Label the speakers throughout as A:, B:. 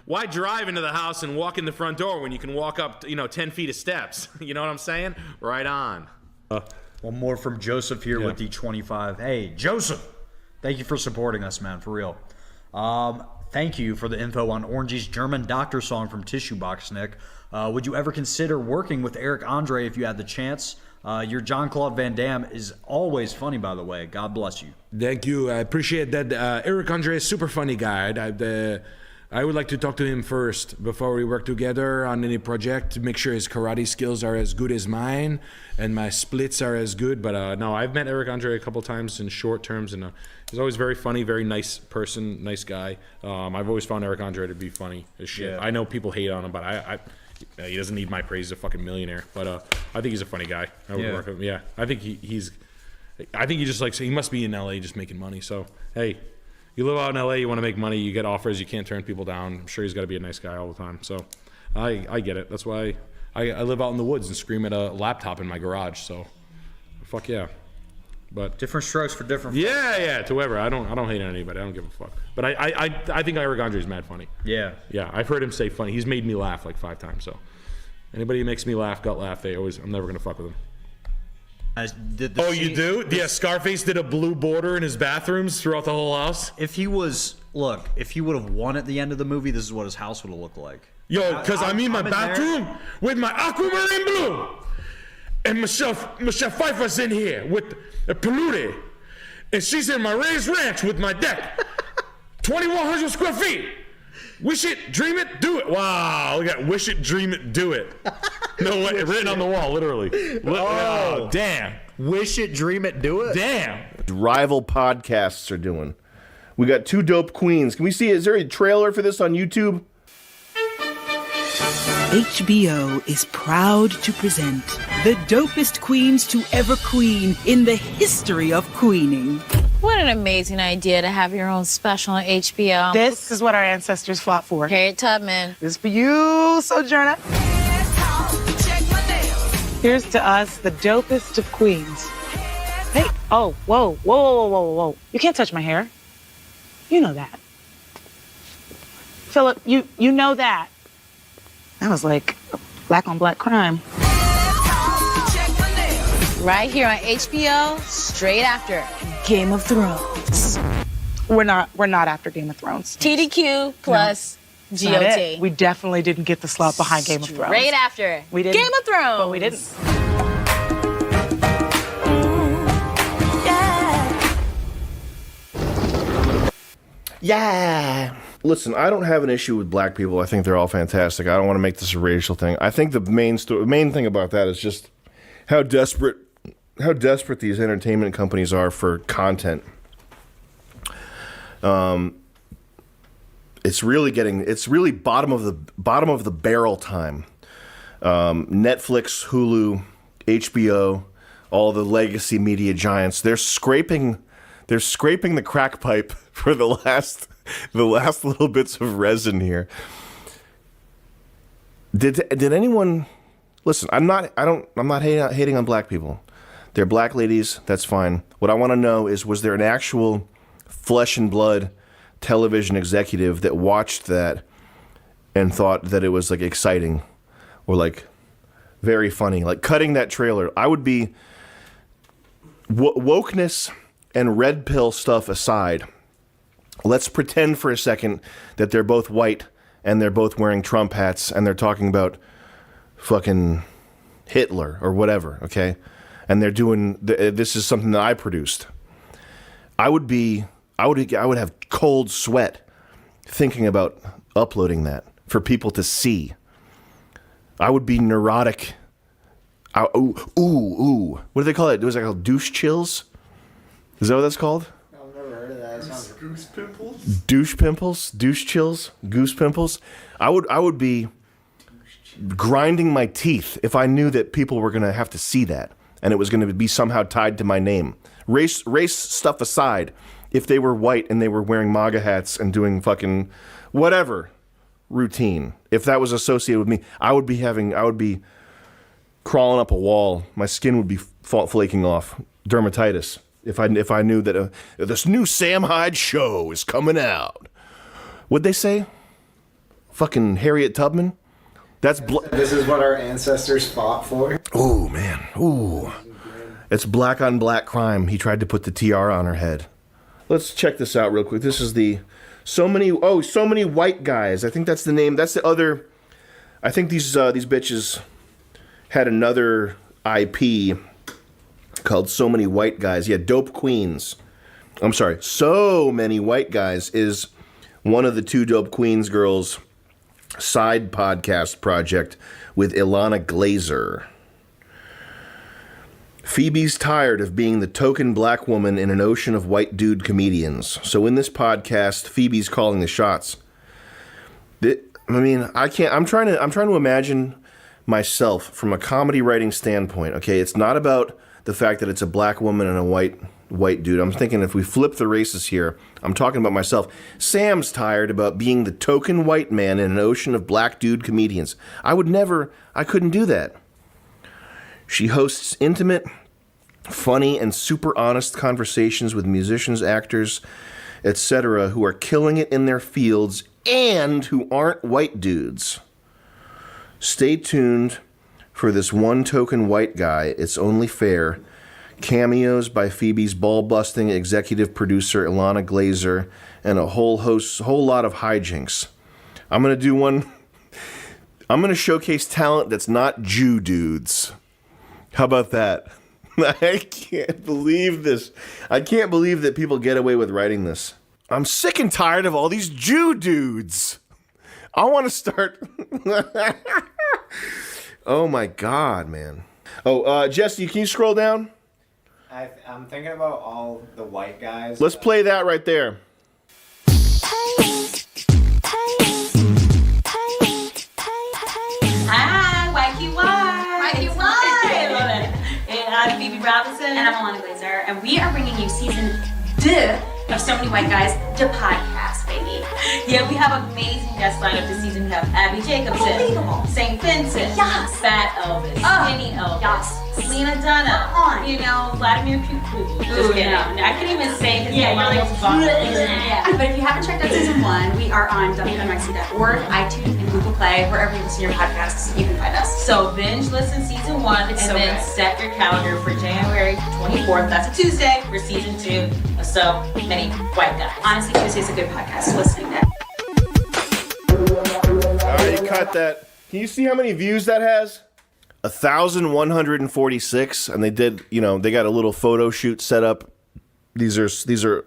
A: Why drive into the house and walk in the front door when you can walk up, 10 feet of steps? You know what I'm saying? Right on.
B: One more from Joseph here with the 25. Hey, Joseph, thank you for supporting us, man, for real. Thank you for the info on Orangey's German Doctor song from Tissue Box, Nick. Would you ever consider working with Eric Andre if you had the chance? Your Jean-Claude Van Damme is always funny, by the way. God bless you.
C: Thank you. I appreciate that. Eric Andre is a super funny guy. I would like to talk to him first before we work together on any project to make sure his karate skills are as good as mine and my splits are as good. But no, I've met Eric Andre a couple times in short terms, and he's always very funny, very nice person, nice guy. I've always found Eric Andre to be funny as shit. Yeah. I know people hate on him, but he doesn't need my praise. He's a fucking millionaire. But I think he's a funny guy. I would work with him. Yeah, I think he just likes. He must be in LA just making money. So hey. You live out in LA, you want to make money, you get offers, you can't turn people down. I'm sure he's got to be a nice guy all the time. So I get it. That's why I live out in the woods and scream at a laptop in my garage. So fuck yeah. But
B: different strokes for different folks.
A: Yeah, to whoever. I don't hate anybody. I don't give a fuck. But I think Eric Andre's mad funny.
B: Yeah.
A: Yeah, I've heard him say funny. He's made me laugh like 5 times. So anybody who makes me laugh, gut laugh, I'm never gonna fuck with him. You do? Yeah, Scarface did a blue border in his bathrooms throughout the whole house.
B: If he would have won at the end of the movie, this is what his house would have looked like.
C: Yo, because I'm in my bathroom with my aquamarine blue, and Michelle Pfeiffer's in here with a Pelluti, and she's in my raised ranch with my deck, 2,100 square feet. Wish it, dream it, do it. Wow, look at wish it, dream it, do it. No way, written on the wall, literally. Oh, damn.
B: Wish it, dream it, do it.
C: Damn.
D: Rival podcasts are doing. We got 2 dope queens. Can we see? Is there a trailer for this on YouTube?
E: HBO is proud to present the dopest queens to ever queen in the history of queening.
F: What an amazing idea to have your own special on HBO.
G: This is what our ancestors fought for.
F: Harriet Tubman.
G: This is for you, Sojourner. Here's to us, the dopest of queens. Hey, oh, whoa. You can't touch my hair. You know that. Philip, you know that. That was like black on black crime.
F: Right here on HBO, straight after Game of Thrones.
G: We're not after Game of Thrones.
F: TDQ plus GOT.
G: We definitely didn't get the slot behind Game of Thrones.
F: Straight after.
G: We didn't.
F: Game of Thrones.
G: But we didn't.
D: Yeah. Listen, I don't have an issue with black people. I think they're all fantastic. I don't want to make this a racial thing. I think the main thing about that is just how desperate these entertainment companies are for content. It's really bottom of the barrel time. Netflix, Hulu, HBO, all the legacy media giants, they're scraping the crack pipe for the last little bits of resin here. Did anyone listen? I'm not hating on black people. They're black ladies, that's fine. What I want to know is, was there an actual flesh and blood television executive that watched that and thought that it was like exciting or like very funny? Like cutting that trailer, I would be wokeness and red pill stuff aside. Let's pretend for a second that they're both white and they're both wearing Trump hats and they're talking about fucking Hitler or whatever, okay? And they're doing this is something that I produced. I would have cold sweat thinking about uploading that for people to see. I would be neurotic. Ooh. What do they call it? Was it called douche chills? Is that what that's called?
H: I've never heard of that.
D: Goose pimples? Douche pimples? Douche chills? Goose pimples? I would be grinding my teeth if I knew that people were going to have to see that and it was going to be somehow tied to my name. Race stuff aside, if they were white and they were wearing MAGA hats and doing fucking whatever routine, if that was associated with me, I would be crawling up a wall. My skin would be flaking off. Dermatitis. If I knew that this new Samhyde show is coming out. What'd they say? fucking Harriet Tubman. That's
H: This is what our ancestors fought for.
D: ooh, man, ooh. It's black on black crime. He tried to put the tiara on her head. Let's check this out real quick. This is the so many white guys. I think that's the name. That's the other. I think these bitches had another IP called So Many White Guys. Yeah, Dope Queens. I'm sorry. So Many White Guys is one of the two Dope Queens girls' side podcast project with Ilana Glazer. Phoebe's tired of being the token black woman in an ocean of white dude comedians. So in this podcast, Phoebe's calling the shots. I mean, I can't. I'm trying to imagine myself from a comedy writing standpoint. Okay, it's not about the fact that it's a black woman and a white dude. I'm thinking if we flip the races here, I'm talking about myself. Sam's tired about being the token white man in an ocean of black dude comedians. I couldn't do that. She hosts intimate, funny, and super honest conversations with musicians, actors, etc., who are killing it in their fields and who aren't white dudes. Stay tuned for this one token white guy, It's Only Fair, cameos by Phoebe's ball-busting executive producer Ilana Glazer, and a whole lot of hijinks. I'm going to showcase talent that's not Jew dudes. How about that? I can't believe this. I can't believe that people get away with writing this. I'm sick and tired of all these Jew dudes. I want to start. Oh my God, man. Oh, Jesse, can you scroll down?
H: I'm thinking about all the white guys.
D: Let's play that right there.
I: Hi, YQY. I love it. And I'm Phoebe Robinson. And I'm Ilana Glazer. And we are bringing you season 2 of So Many White Guys to podcast, baby. Yeah, we have amazing guest lineup this season. We have Abby Jacobson, St. Vincent, Fat Elvis, Skinny Elvis, Lena Dunham, Vladimir Putin. Just kidding. I can't even say his name. But if you haven't checked out season 1, we are on WNYC.org, iTunes, and Google Play, wherever you listen to your podcasts, you can find us. So binge listen season 1, and then set your calendar for January 24th. That's a Tuesday for season 2 of So Many White Guys. Honestly, Tuesday's a good podcast listening day.
D: All right, you cut that. Can you see how many views that has? 1,146, and they did, they got a little photo shoot set up. These are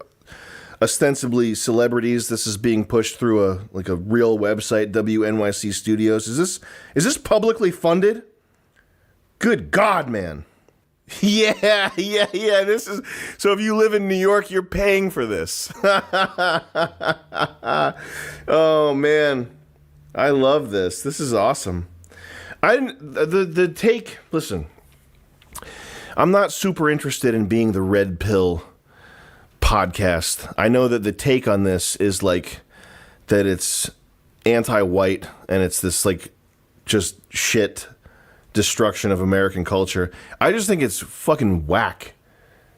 D: ostensibly celebrities. This is being pushed through a real website, WNYC Studios. Is this publicly funded? Good God, man. Yeah. This is so. If you live in New York, you're paying for this. Oh man, I love this. This is awesome. The take. Listen, I'm not super interested in being the red pill podcast. I know that the take on this is that it's anti-white and it's this just shit destruction of American culture. I just think it's fucking whack.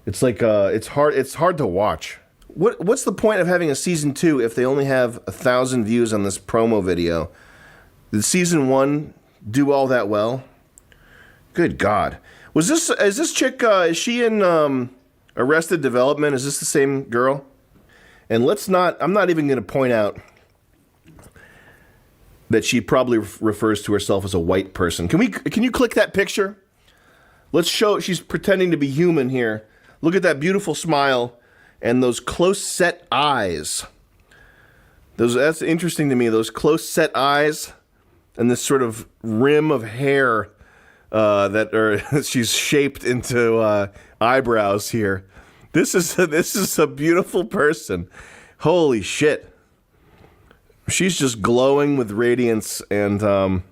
D: It's it's hard to watch. What's the point of having a season 2 if they only have 1,000 views on this promo video? Did season 1 do all that well? Good God. Is this chick, is she in Arrested Development? Is this the same girl? And I'm not even going to point out that she probably refers to herself as a white person. Can you click that picture? Let's show, she's pretending to be human here. Look at that beautiful smile and those close set eyes. That's interesting to me, those close set eyes and this sort of rim of hair she's shaped into eyebrows here. This is a beautiful person. Holy shit. She's just glowing with radiance and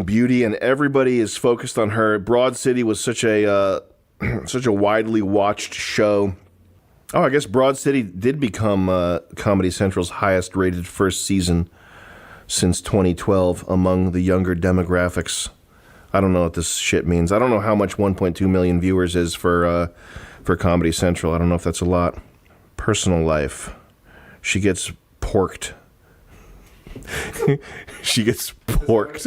D: beauty, and everybody is focused on her. Broad City was such a widely watched show. Oh, I guess Broad City did become Comedy Central's highest rated first season since 2012 among the younger demographics. I don't know what this shit means. I don't know how much 1.2 million viewers is for Comedy Central. I don't know if that's a lot. Personal life. She gets porked. she gets porked.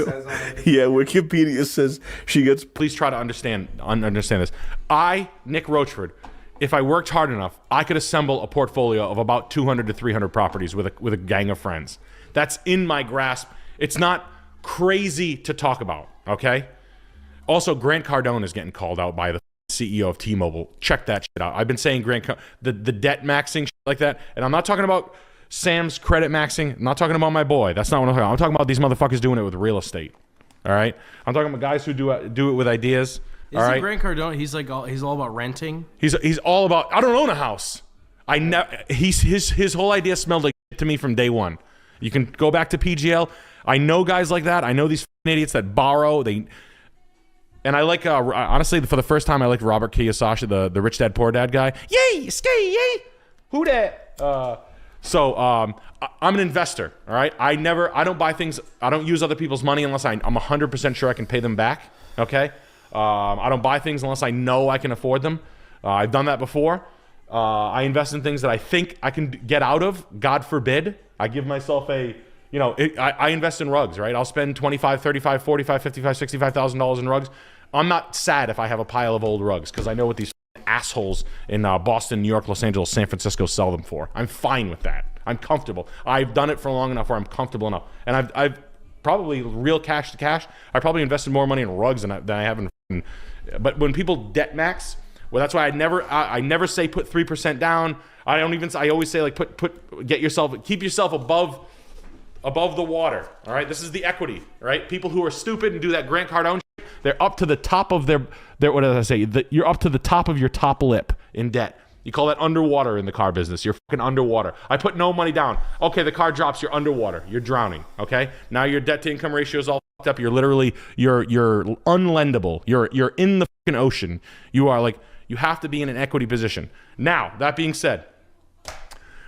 D: Yeah, Wikipedia says she gets.
A: Please try to understand this. Nick Rochford, if I worked hard enough, I could assemble a portfolio of about 200 to 300 properties with a gang of friends. That's in my grasp. It's not crazy to talk about, okay? Also, Grant Cardone is getting called out by the CEO of T-Mobile. Check that shit out. I've been saying the debt maxing shit like that, and I'm not talking about Sam's credit maxing. I'm not talking about my boy. That's not what I'm talking about. I'm talking about these motherfuckers doing it with real estate. All right? I'm talking about guys who do it with ideas. All right?
J: Grant Cardone, he's all about renting.
A: He's all about, I don't own a house. His whole idea smelled like shit to me from day one. You can go back to PGL. I know guys like that. I know these idiots that borrow. And I like, honestly, for the first time, I like Robert Kiyosaki, the Rich Dad Poor Dad guy. Yay, skate, yay. Who dat? I'm an investor, all right? I don't buy things, I don't use other people's money unless I'm 100% sure I can pay them back, okay? I don't buy things unless I know I can afford them. I've done that before. I invest in things that I think I can get out of, God forbid. I give myself I invest in rugs, right? I'll spend $25, $35, $45, $55, $65,000 in rugs. I'm not sad if I have a pile of old rugs because I know what these assholes in Boston, New York, Los Angeles, San Francisco sell them for. I'm fine with that. I'm comfortable. I've done it for long enough where I'm comfortable enough. And I've probably real cash to cash. I probably invested more money in rugs than I have in. But when people debt max, well, that's why I never say put 3% down. I always say like keep yourself above the water. All right, this is the equity. Right, people who are stupid and do that Grant Cardone shit, they're up to the top of their what did I say? You're up to the top of your top lip in debt. You call that underwater in the car business. You're fucking underwater. I put no money down. Okay, the car drops. You're underwater. You're drowning. Okay, now your debt to income ratio is all fucked up. You're literally you're unlendable. You're in the fucking ocean. You are like you have to be in an equity position. Now that being said,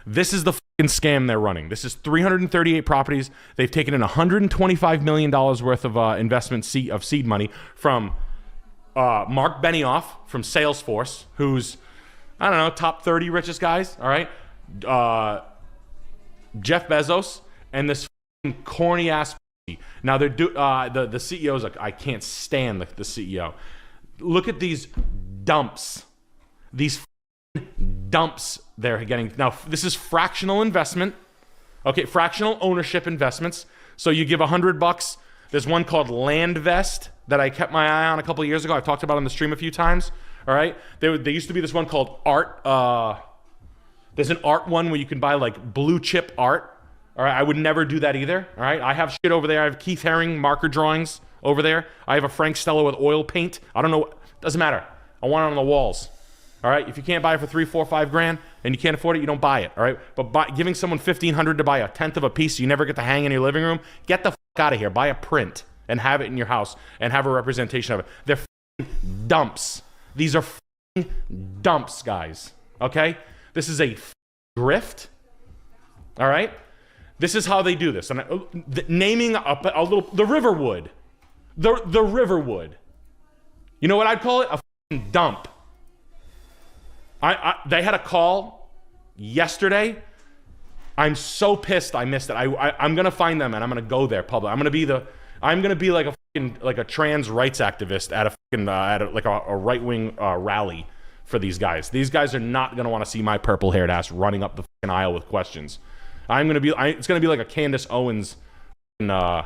A: this is the fucking scam they're running. This is 338 properties. They've taken in $125 million worth of investment seed money from Mark Benioff from Salesforce, who's, I don't know, top 30 richest guys, all right? Jeff Bezos, and this corny ass. Now, the CEO's like, I can't stand the CEO. Look at these dumps. These dumps they're getting. Now, this is fractional investment. Okay, fractional ownership investments. So you give $100. There's one called Landvest that I kept my eye on a couple of years ago. I've talked about on the stream a few times. All right, there used to be this one called Art. There's an art one where you can buy like blue chip art. All right, I would never do that either. All right, I have shit over there. I have Keith Haring marker drawings over there. I have a Frank Stella with oil paint. I don't know. Doesn't matter. I want it on the walls. All right, if you can't buy it for $3, $4, $5 and you can't afford it, you don't buy it. All right, but giving someone $1,500 to buy a tenth of a piece you never get to hang in your living room, get the fuck out of here. Buy a print and have it in your house and have a representation of it. They're dumps. These are dumps, guys. Okay, this is a grift. All right, this is how they do this. And naming a little the Riverwood, the Riverwood. You know what I'd call it? A dump. They had a call yesterday. I'm so pissed I missed it. I'm gonna find them and I'm gonna go there public. I'm gonna be like a trans rights activist at a right wing rally for these guys. These guys are not gonna want to see my purple haired ass running up the fucking aisle with questions. It's gonna be like a Candace Owens. It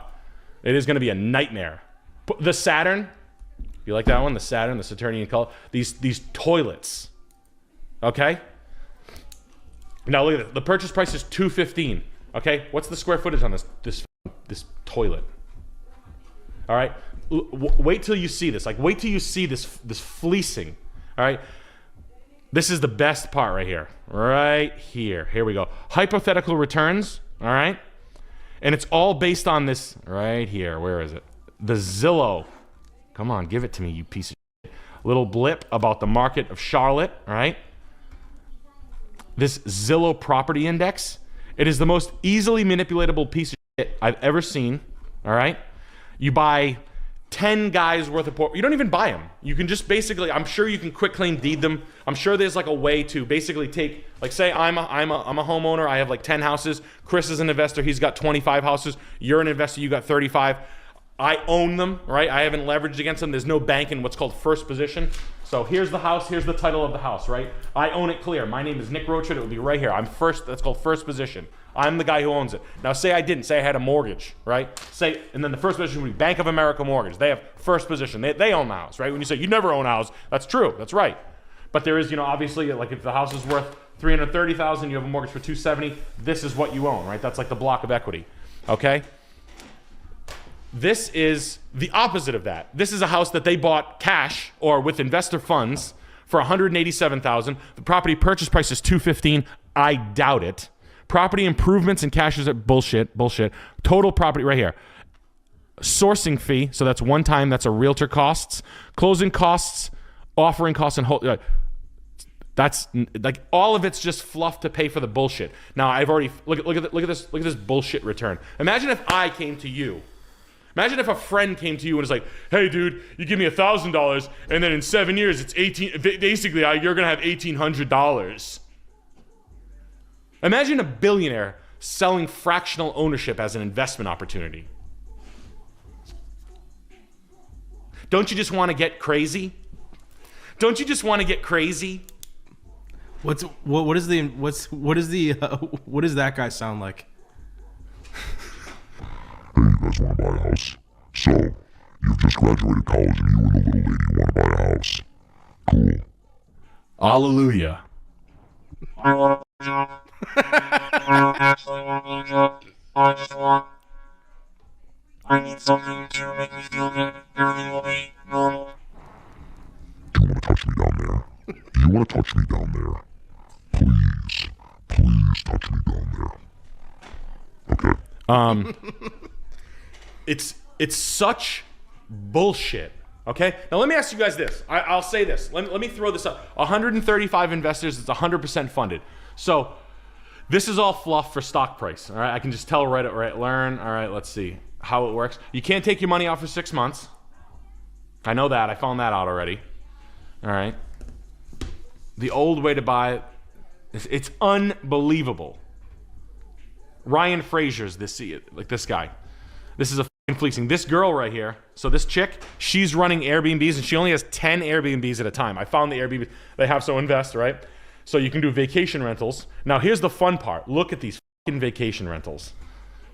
A: is gonna be a nightmare. The Saturn. You like that one? The Saturn, the Saturnian color. These toilets. Okay. Now look at it. The purchase price is $215. Okay. What's the square footage on this toilet? All right. Wait till you see this. Like, wait till you see this fleecing. All right. This is the best part right here. Right here. Here we go. Hypothetical returns. All right. And it's all based on this right here. Where is it? The Zillow. Come on, give it to me, you piece of shit. Little blip about the market of Charlotte. All right. This Zillow property index, it is the most easily manipulatable piece of shit I've ever seen, all right? You buy 10 guys worth of port. You don't even buy them. You can just basically, I'm sure you can quick claim deed them. I'm sure there's like a way to basically take, like say I'm a homeowner, I have like 10 houses. Chris is an investor, he's got 25 houses. You're an investor, you got 35. I own them, right? I haven't leveraged against them. There's no bank in what's called first position. So here's the house, here's the title of the house, right? I own it clear. My name is Nick Rochard, it would be right here. I'm first, that's called first position. I'm the guy who owns it. Now say I didn't, say I had a mortgage, right? Say, and then the first position would be Bank of America Mortgage. They have first position, they own the house, right? When you say you never own a house, that's true, that's right. But there is, obviously, like if the house is worth $330,000, you have a mortgage for $270, this is what you own, right? That's like the block of equity, okay? This is the opposite of that. This is a house that they bought cash or with investor funds for $187,000. The property purchase price is $215,000. I doubt it. Property improvements and cash is bullshit. Total property right here. Sourcing fee, so that's one time. That's a realtor costs, closing costs, offering costs, and whole. That's like all of it's just fluff to pay for the bullshit. Now I've already look at this bullshit return. Imagine if I came to you. Imagine if a friend came to you and was like, "Hey, dude, you give me $1,000, and then in 7 years it's 18. Basically, you're gonna have $1,800." Imagine a billionaire selling fractional ownership as an investment opportunity. Don't you just want to get crazy? Don't you just want to get crazy?
J: What does that guy sound like?
K: Hey, you guys want to buy a house? So, you've just graduated college and you and the little lady want to buy a house. Cool.
A: Hallelujah.
K: I need something to make me feel good. Everything will be normal. Do you want to touch me down there? Do you want to touch me down there? Please touch me down there. Okay.
A: It's such bullshit. Okay? Now let me ask you guys this. I'll say this. Let me throw this up. 135 investors, it's 100% funded. So this is all fluff for stock price. All right? I can just tell right, learn. All right, let's see how it works. You can't take your money out for 6 months. I know that. I found that out already. All right? The old way to buy it, it's unbelievable. Ryan Frazier's this guy. This is a fleecing. This girl right here, so this chick, she's running Airbnbs and she only has 10 Airbnbs at a time. I found the Airbnb they have, so invest, right? So you can do vacation rentals. Now here's the fun part. Look at these fucking vacation rentals.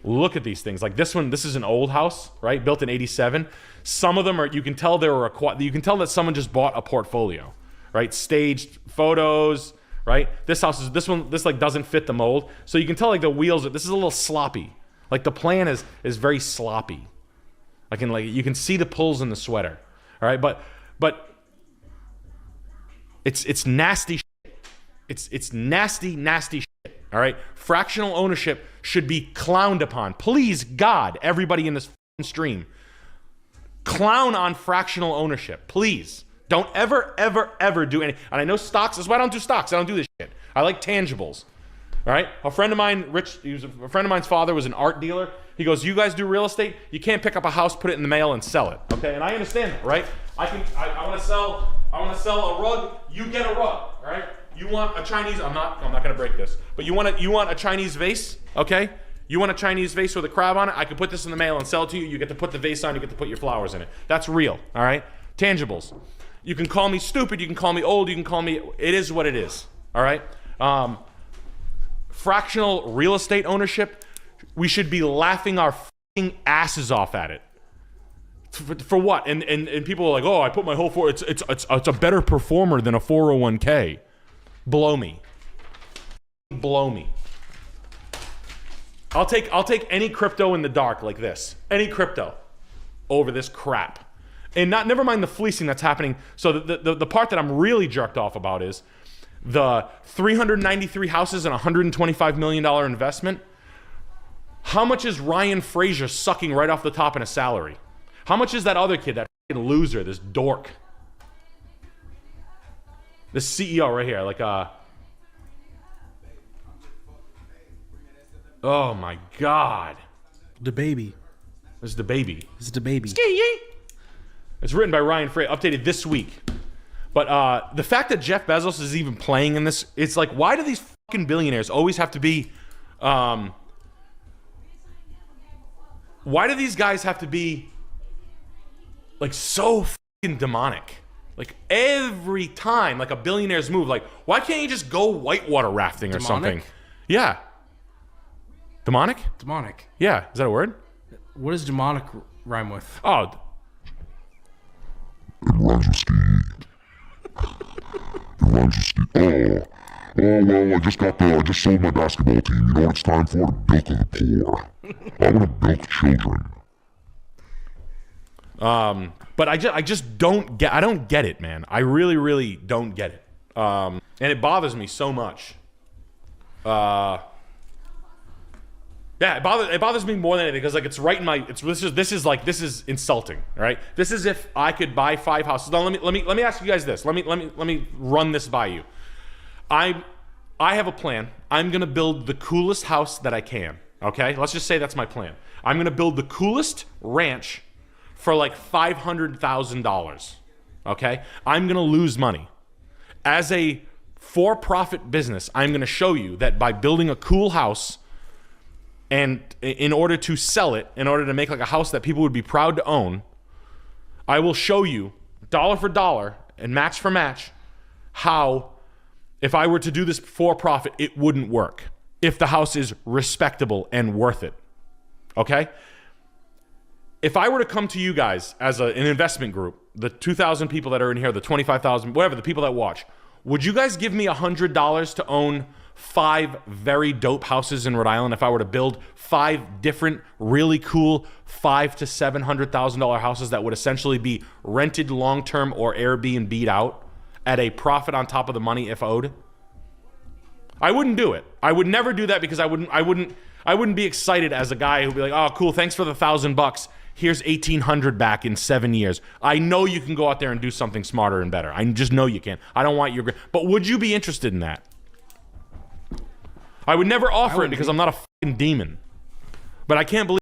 A: Look at these things. Like this one, this is an old house, right? Built in 87. Some of them are, you can tell that someone just bought a portfolio, right? Staged photos, right? This like doesn't fit the mold. So you can tell like the wheels, this is a little sloppy. Like the plan is very sloppy. You can see the pulls in the sweater. All right, but it's nasty shit. It's nasty shit. All right? Fractional ownership should be clowned upon. Please God, everybody in this stream, clown on fractional ownership. Please. Don't ever do any. And I know stocks, that's why I don't do stocks. I don't do this shit. I like tangibles. All right? A friend of mine, a friend of mine's father was an art dealer. He goes, "You guys do real estate? You can't pick up a house, put it in the mail, and sell it." Okay? And I understand that, right? I want to sell a rug. You get a rug, all right? You want a Chinese, I'm not gonna break this, but you want a Chinese vase, okay? You want a Chinese vase with a crab on it? I can put this in the mail and sell it to you. You get to put the vase on, you get to put your flowers in it. That's real, all right? Tangibles. You can call me stupid, you can call me old, you can call me, it is what it is, all right? Fractional real estate ownership, we should be laughing our f***ing asses off at it. For what? And people are like, "Oh, I put my whole it's a better performer than a 401k." Blow me. Blow me. I'll take any crypto in the dark like this. Any crypto over this crap. And never mind the fleecing that's happening. So the part that I'm really jerked off about is the 393 houses and $125 million investment. How much is Ryan Frazier sucking right off the top in a salary? How much is that other kid, that fucking loser, this dork? This CEO right here, oh my God.
J: The baby.
A: This is the baby.
J: This is the baby.
A: It's written by Ryan Frey, updated this week. But the fact that Jeff Bezos is even playing in this, it's like, why do these fucking billionaires always have to be... why do these guys have to be like so fucking demonic? Like every time like a billionaire's move, like why can't you just go whitewater rafting or something? Yeah. Demonic?
J: Demonic.
A: Yeah. Is that a word?
J: What does demonic rhyme with?
A: Oh.
K: It rhymes with ski. It rhymes with ski. Oh, well, I just sold my basketball team. You know what it's time for? To bilk the poor. I want to bilk children.
A: But I just don't get it, man. I really, really don't get it. And it bothers me so much. Yeah, it bothers me more than anything because like it's right in my this is insulting, right? This is if I could buy 5 houses. Now let me ask you guys this. Let me run this by you. I have a plan. I'm gonna build the coolest house that I can. Okay, let's just say that's my plan. I'm gonna build the coolest ranch for like $500,000. Okay, I'm gonna lose money. As a for-profit business, I'm gonna show you that by building a cool house, and in order to sell it, in order to make like a house that people would be proud to own, I will show you dollar for dollar and match for match how, if I were to do this for profit, it wouldn't work. If the house is respectable and worth it. Okay? If I were to come to you guys as an investment group, the 2,000 people that are in here, the 25,000, whatever, the people that watch, would you guys give me $100 to own 5 very dope houses in Rhode Island if I were to build 5 different, really cool $500,000 to $700,000 houses that would essentially be rented long-term or Airbnb'd out at a profit on top of the money if owed? I wouldn't do it. I would never do that because I wouldn't be excited as a guy who'd be like, oh, cool, thanks for the $1,000. Here's $1,800 back in 7 years. I know you can go out there and do something smarter and better. I just know you can. I don't want your... But would you be interested in that? I would never offer it because I'm not a fucking demon. But I can't believe